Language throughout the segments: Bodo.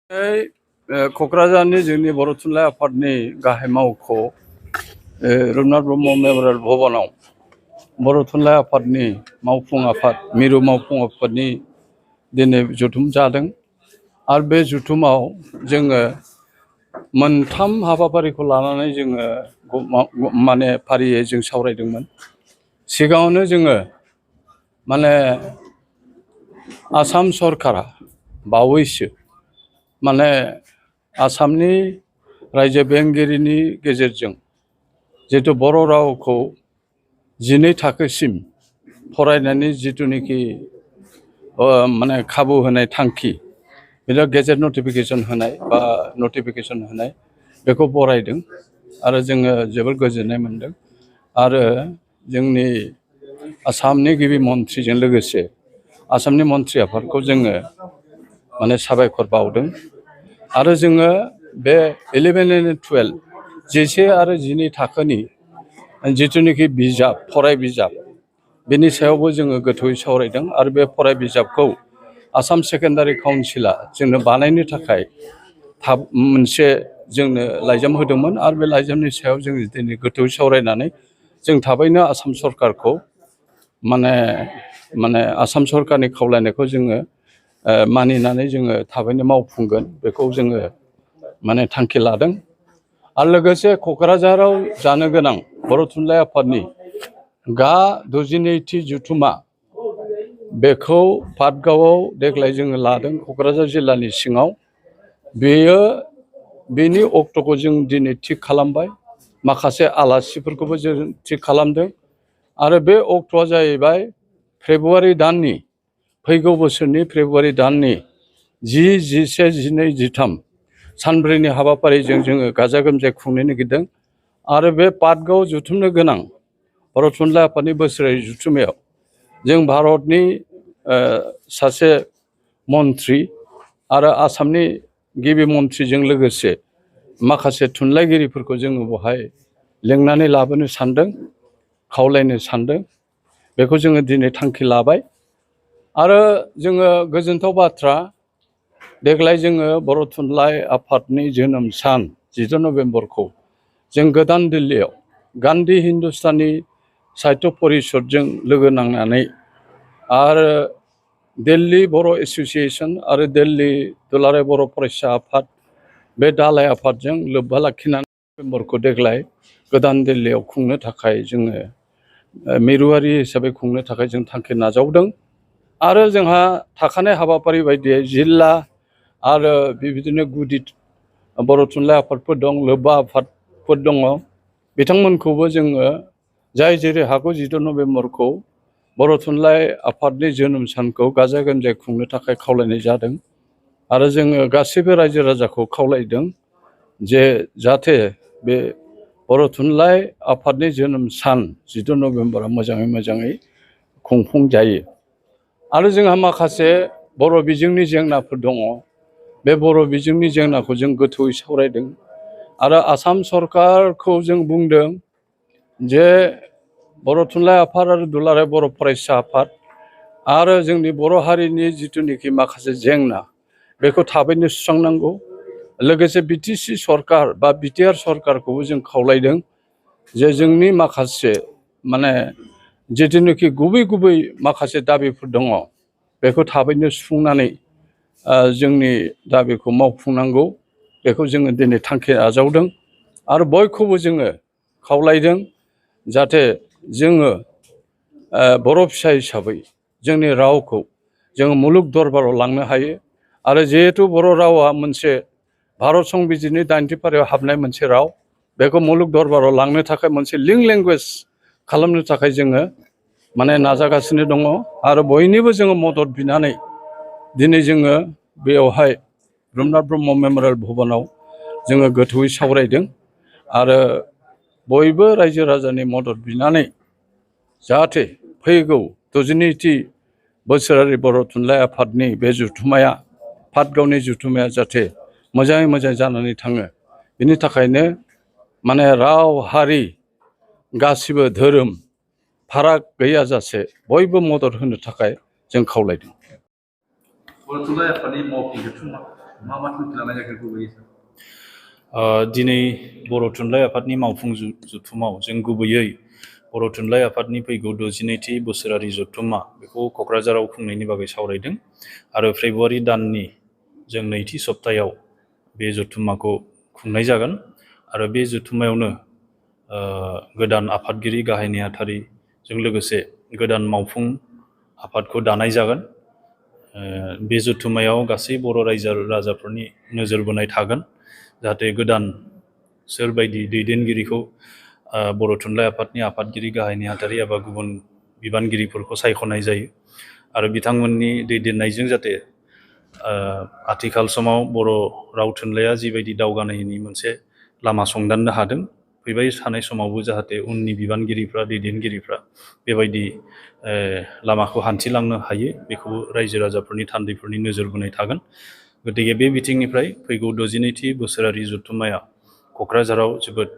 क'क्राझारनि जोंनि बर' थुनलाइ आफादनि गाहाय मावख' रुपनाथ ब्रह्म मेम'रियेल भबनाव बर' थुनलाइ आफादनि मावफुं आफाद मिरु मावफुं आफादनि दिनै जथुम जादों आरो बे जथुमाव जोङो मोनथाम हाबाफारिखौ लानानै जोङो माने फारियै जों सावरायदोंमोन। सिगाङावनो जोङो माने आसाम सरकारा बावैसो माने आसामनि रायजो बेंगिरिनि गेजेरजों जिहेतु बर' रावखौ 12 थाखोसिम फरायनायनि जिथुनिखि माने खाबु होनाय थांखि बेनो गेजेट नटिफिकेसन होनाय बा नटिफिकेसन होनाय बेखौ बरायदों आरो जोङो जोबोद गोजोननाय मोनदों आरो जोंनि आसामनि गिबि मन्थ्रिजों लोगोसे आसामनि मन्थ्रि आफादखौ जोङो माने साबायखर बावदों आरो जोङो बे 11 आरो 12 11 आरो 12 थाखोनि जिथुनिखि बिजाब फराय बिजाब बेनि सायावबो जोङो गोथौयै सावरायदों आरो बे फराय बिजाबखौ आसाम सेकेन्डारि काउन्सिला जोंनो बानायनो थाखाय मोनसे जोंनो लाइजाम होदोंमोन आरो बे लाइजामनि सायाव जों दिनै गोथौयै सावरायनानै जों थाबैनो आसाम सरकारखौ माने आसाम सरकारनि खावलायनायखौ जोङो मानिनानै जोङो थाबैनो मावफुंगोन बेखौ जोङो माने थांखि लादों आरो लोगोसे क'क्राझाराव जानो गोनां बर' थुनलाइ आफादनि 62थि जथुमा बेखौ पाटगावआव देग्लाय जोङो लादों क'क्राझार जिल्लानि सिङाव बेनि अक्ट'खौ जों दिनै थिग खालामबाय माखासे आलासिफोरखौबो जों थिग खालामदों आरो बे अक्ट'आ जाहैबाय फेब्रुवारि दाननि फैगौ बोसोरनि फेब्रुवारि दाननि 10, 11, 12, 13 सानब्रैनि हाबाफारिजों जोङो गाजा गोमजायै खुंनो नागिरदों आरो बे पाटगाव जुथुमनो गोनां बर' थुनलाइ आफादनि बोसोरारि जुथुमायाव जों भारतनि सासे मन्थ्रि आरो आसामनि गिबि मन्थ्रिजों लोगोसे माखासे थुनलाइगिरिफोरखौ जोङो बेवहाय लेंनानै लाबोनो सानदों खावलायनो सानदों बेखौ जोङो दिनै थांखि लाबाय आरो जोङो गोजोनथाव बाथ्रा देग्लाय जोङो बर' थुनलाइ आफादनि जोनोम सान 14 नभेम्बरखौ जों गोदान दिल्लीयाव गान्धी हिन्दुस्तानी साहित्य परिषदजों लोगो नांनानै आरो दिल्ली बर' एस'सियेसन आरो दिल्ली दुलाराय बर' फरायसा आफाद बे दालाय आफादजों लोब्बा लाखिनानै नभेम्बरखौ देग्लाय गोदान दिल्लीयाव खुंनो थाखाय जोङो मिरुआरि हिसाबै खुंनो थाखाय जों थांखि नाजावदों आरो जोंहा थाखानाय हाबाफारि बायदियै जिल्ला आरो बेबायदिनो गुदि बर' थुनलाइ आफादफोर दं लोब्बा आफादफोर दङ बिथांमोनखौबो जोङो जाय जेरै हागौ 14 नभेम्बरखौ बर' थुनलाइ आफादनि जोनोम सानखौ गाजा गोमजायै खुंनो थाखाय खावलायनाय जादों आरो जोङो गासैबो रायजो राजाखौ खावलायदों जे जाहाथे बे बर' थुनलाइ आफादनि जोनोम सान 14 नभेम्बरा मोजाङै खुंफुंजायो आरो जोंहा माखासे बर' बिजोंनि जेंनाफोर दङ बे बर' बिजोंनि जेंनाखौ जों गोथौयै सावरायदों आरो आसाम सरकारखौ जों बुंदों जे बर' थुनलाइ आफाद आरो दुलाराय बर' फरायसा आफाद आरो जोंनि बर' हारिनि जिथुनिखि माखासे जेंना बेखौ थाबैनो सुस्रांनांगौ लोगोसे बिटिसि सरकार बा बिटिआर सरकारखौबो जों खावलायदों जे जोंनि माखासे माने जिथुनिखि गुबै माखासे दाबिफोर दङ बेखौ थाबैनो सुफुंनानै जोंनि दाबिखौ मावफुंनांगौ बेखौ जोङो दिनै थांखि आजावदों आरो बयखौबो जोङो खावलायदों जाहाथे जोङो बर' फिसा हिसाबै जोंनि रावखौ जोङो मुलुग दरबाराव लांनो हायो आरो जिहेथु बर' रावा मोनसे भारत संबिजिरनि 80 फारियाव हाबनाय मोनसे राव बेखौ मुलुग दरबाराव लांनो थाखाय मोनसे लिंक लेंगुवेज खालामनो थाखाय जोङो माने नाजागासिनो दङ आरो बयनिबो जोङो मदद बिनानै दिनै जोङो बेयावहाय रुपनाथ ब्रह्म मेम'रियेल भबनाव जोङो गोथौयै सावरायदों आरो बयबो रायजो राजानि मदद बिनानै जाहाथे फैगौ 62थि बोसोरारि बर' थुनलाइ आफादनि बे जुथुमाया पाटगावनि जुथुमाया जाहाथे मोजाङै जानानै थाङो बिनि थाखायनो माने राव हारि गासिबो धोरोम फाराग गैयाजासे बयबो मदद होनो थाखाय जों खावलायदों। बर' थुनलाइ आफादनि मावफुं जथुमा मा मा थांखि लानाय जाखो गुबैयै? दिनै बर' थुनलाइ आफादनि मावफुं जथुमाव जों गुबैयै बर' थुनलाइ आफादनि फैगौ 62थि बोसोरारि जथुम्मा बेखौ क'क्राझाराव खुंनायनि बागै सावरायदों आरो फेब्रुवारि दाननि जों नैथि सप्तायाव बे जथुम्माखौ खुंनाय जागोन आरो बे जथुम्मायावनो गोदान आफादगिरि गाहाय नेहाथारिजों लोगोसे गोदान मावफुं आफादखौ दानाय जागोन। बे जथुम्मायाव गासै बर' रायजो राजाफोरनि नोजोर बोनाय थागोन जाहाथे गोदान सोरबायदि दैदेनगिरिखौ बर' थुनलाइ आफादनि आफादगिरि गाहाय नेहाथारि एबा गुबुन बिबानगिरिफोरखौ सायख'नाय जायो आरो बिथांमोननि दैदेननायजों जाहाथे आथिखाल समाव बर' राव थुनलाइया जिबायदि दावगानायनि मोनसे लामा संदाननो हादों फैबाय थानाय समावबो जाहाथे उननि बिबानगिरिफ्रा दैदेनगिरिफ्रा बेबायदि लामाखौ हान्थिलांनो हायो बेखौबो रायजो राजाफोरनि थान्दैफोरनि नोजोर बोनाय थागोन। गतिके बे बिथिंनिफ्राय फैगौ 62थि बोसोरारि जथुम्माया क'क्राझाराव जोबोद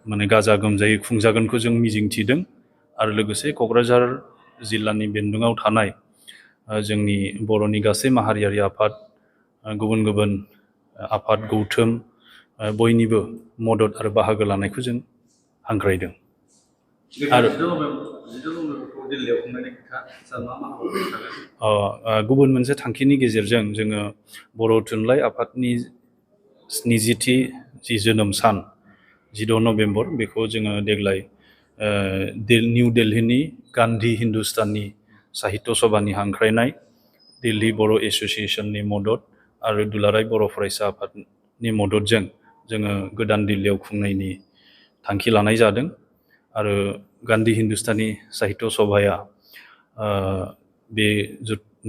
माने गाजा गोमजायै खुंजागोनखौ जों मिजिंथिदों आरो लोगोसे क'क्राझार जिल्लानि बेन्दोङाव थानाय जोंनि बर'नि गासै माहारियारि आफाद गुबुन गुबुन आफाद गौथुम बयनिबो मदद आरो बाहागो लानायखौ जों हांख्रायदों। आरो दिल्लीयाव खुंनायनि खोथा मा मा हाबाफारि थागोन? गुबुन मोनसे थांखिनि गेजेरजों जोङो बर' थुनलाइ आफादनि 70थि जि जोनोम सान 16 नभेम्बर बेखौ जोङो देग्लाय निउ दिल्लीनि गान्धी हिन्दुस्तानी साहित्य सभानि हांख्रायनाय दिल्ली बर' एस'सियेसननि मदद आरो दुलाराय बर' फरायसा आफादनि मददजों जोङो गोदान दिल्लीयाव खुंनायनि थांखि लानाय जादों आरो गान्धी हिन्दुस्तानी साहित्य सभाया बे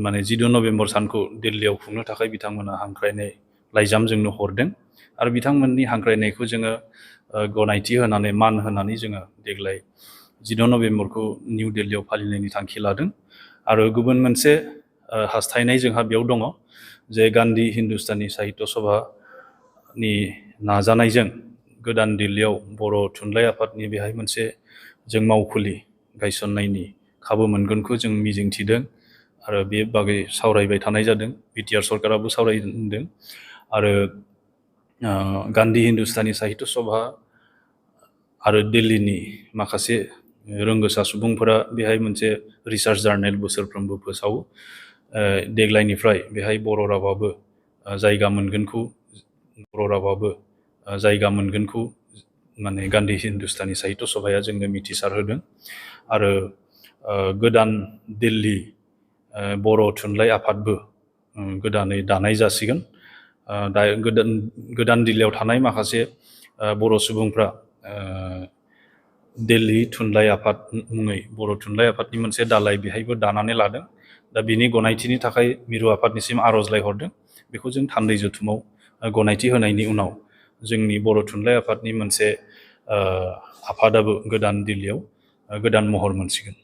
माने 16 नभेम्बर सानखौ दिल्लीयाव खुंनो थाखाय बिथांमोना हांख्रायनाय लाइजाम जोंनो हरदों आरो बिथांमोननि हांख्रायनायखौ जोङो गनायथि होनानै मान होनानै जोङो देग्लाय 16 नभेम्बरखौ निउ दिल्लीयाव फालिनायनि थांखि लादों आरो गुबुन मोनसे हास्थायनाय जोंहा बेयाव दङ जे गान्धी हिन्दुस्तानी साहित्य सभानि नाजानायजों गोदान दिल्लीयाव बर' थुनलाइ आफादनि बेहाय मोनसे जों मावखुलि गायसननायनि खाबु मोनगोनखौ जों मिजिंथिदों आरो बे बागै सावरायबाय थानाय जादों। बिटिआर सरकाराबो सावरायदों आरो गान्धी हिन्दुस्तानी साहित्य सभा आरो दिल्लीनि माखासे रोंगोसा सुबुंफोरा बेहाय मोनसे रिसार्च जार्नेल बोसोरफ्रोमबो फोसावो। देग्लायनिफ्राय बेहाय बर' रावाबो जायगा मोनगोनखौ माने गान्धी हिन्दुस्तानी साहित्य सभाया जोंनो मिथिसार होदों आरो गोदान दिल्ली बर' थुनलाइ आफादबो गोदानै दानाय जासिगोन। दा गोदान दिल्लीयाव थानाय माखासे बर' सुबुंफ्रा दिल्ली थुनलाइ आफाद मुङै बर' थुनलाइ आफादनि मोनसे दालाय बेहायबो दानानै लादों। दा बिनि गनायथिनि थाखाय मिरु आफादनिसिम आर'जलाइ हरदों। बेखौ जों थान्दै जथुमाव गनायथि होनायनि उनाव जोंनि बर' थुनलाइ आफादनि मोनसे आफादाबो गोदान दिल्लीयाव गोदान महर मोनसिगोन।